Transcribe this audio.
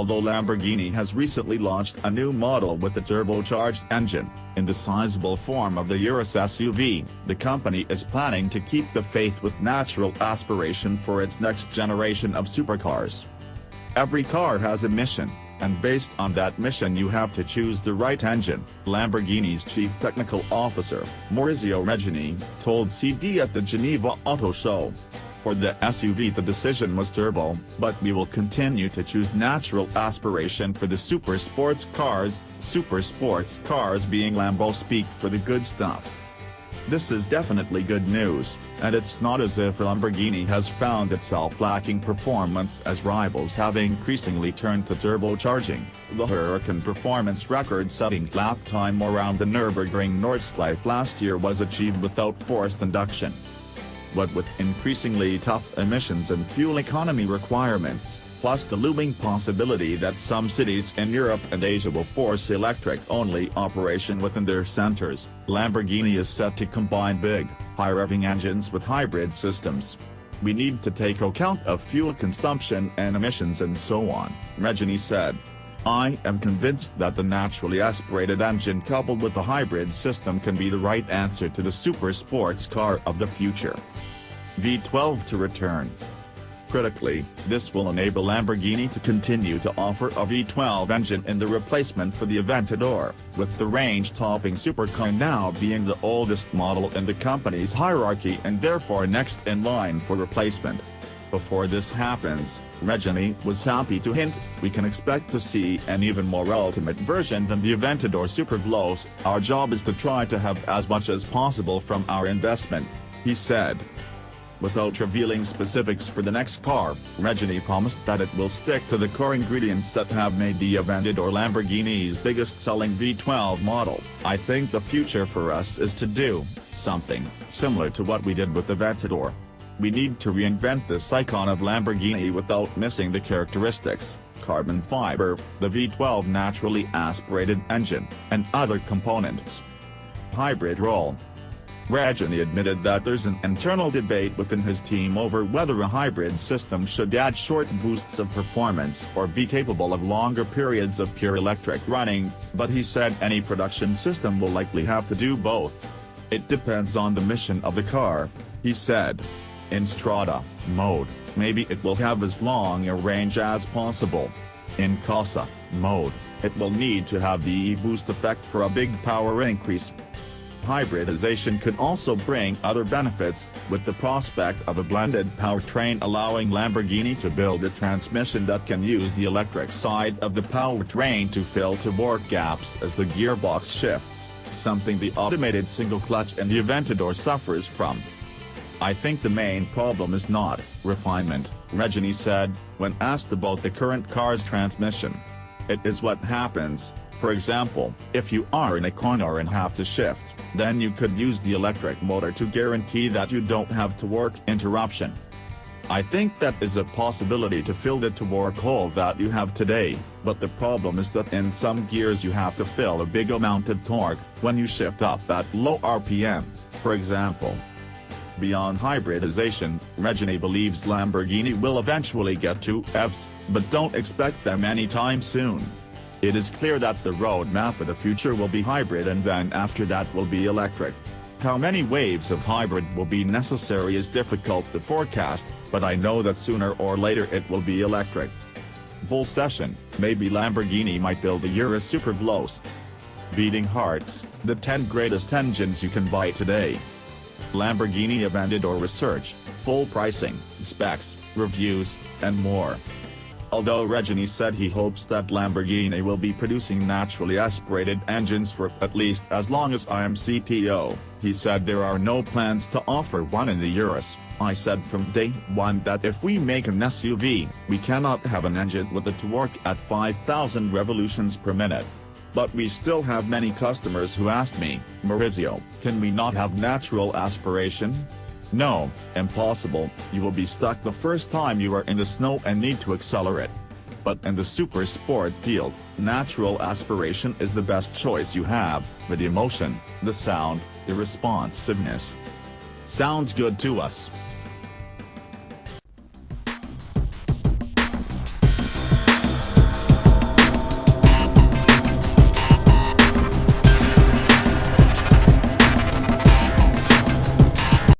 Although Lamborghini has recently launched a new model with a turbocharged engine, in the sizable form of the Urus SUV, the company is planning to keep the faith with natural aspiration for its next generation of supercars. Every car has a mission, and based on that mission you have to choose the right engine, Lamborghini's chief technical officer, Maurizio Reggiani, told CD at the Geneva Auto Show. For the SUV the decision was turbo, but we will continue to choose natural aspiration for the super sports cars being Lambo-speak for the good stuff. This is definitely good news, and it's not as if Lamborghini has found itself lacking performance as rivals have increasingly turned to turbocharging. The Hurricane performance record-setting lap time around the Nürburgring Nordschleife last year was achieved without forced induction. But with increasingly tough emissions and fuel economy requirements, plus the looming possibility that some cities in Europe and Asia will force electric-only operation within their centers, Lamborghini is set to combine big, high-revving engines with hybrid systems. We need to take account of fuel consumption and emissions and so on, Reggiani said. I am convinced that the naturally aspirated engine coupled with the hybrid system can be the right answer to the super sports car of the future. V12 to return. Critically, this will enable Lamborghini to continue to offer a V12 engine in the replacement for the Aventador, with the range-topping supercar now being the oldest model in the company's hierarchy and therefore next in line for replacement. Before this happens, Reggiani was happy to hint, we can expect to see an even more ultimate version than the Aventador Superveloce. Our job is to try to have as much as possible from our investment, he said. Without revealing specifics for the next car, Reggiani promised that it will stick to the core ingredients that have made the Aventador Lamborghini's biggest-selling V12 model. I think the future for us is to do something similar to what we did with the Aventador. We need to reinvent this icon of Lamborghini without missing the characteristics, carbon fiber, the V12 naturally aspirated engine, and other components. Hybrid role. Reggiani admitted that there's an internal debate within his team over whether a hybrid system should add short boosts of performance or be capable of longer periods of pure electric running, but he said any production system will likely have to do both. It depends on the mission of the car, he said. In Strada mode, maybe it will have as long a range as possible. In Corsa mode, it will need to have the e-boost effect for a big power increase. Hybridization could also bring other benefits, with the prospect of a blended powertrain allowing Lamborghini to build a transmission that can use the electric side of the powertrain to fill torque gaps as the gearbox shifts, something the automated single clutch in the Aventador suffers from. I think the main problem is not refinement, Reggiani said, when asked about the current car's transmission. It is what happens. For example, if you are in a corner and have to shift, then you could use the electric motor to guarantee that you don't have torque interruption. I think that is a possibility to fill the torque hole that you have today, but the problem is that in some gears you have to fill a big amount of torque when you shift up at low RPM, for example. Beyond hybridization, Reggiani believes Lamborghini will eventually get to EVs, but don't expect them anytime soon. It is clear that the roadmap of the future will be hybrid and then after that will be electric. How many waves of hybrid will be necessary is difficult to forecast, but I know that sooner or later it will be electric. Bull session, maybe Lamborghini might build a Urus Superveloce. Beating hearts, the 10 greatest engines you can buy today. Lamborghini Aventador research, full pricing, specs, reviews, and more. Although Reggiani said he hopes that Lamborghini will be producing naturally aspirated engines for at least as long as I am CTO, he said there are no plans to offer one in the Urus. I said from day one that if we make an SUV, we cannot have an engine with a torque at 5,000 revolutions per minute. But we still have many customers who asked me, Maurizio, can we not have natural aspiration? No, impossible, you will be stuck the first time you are in the snow and need to accelerate. But in the super sport field, natural aspiration is the best choice you have, with the emotion, the sound, the responsiveness. Sounds good to us.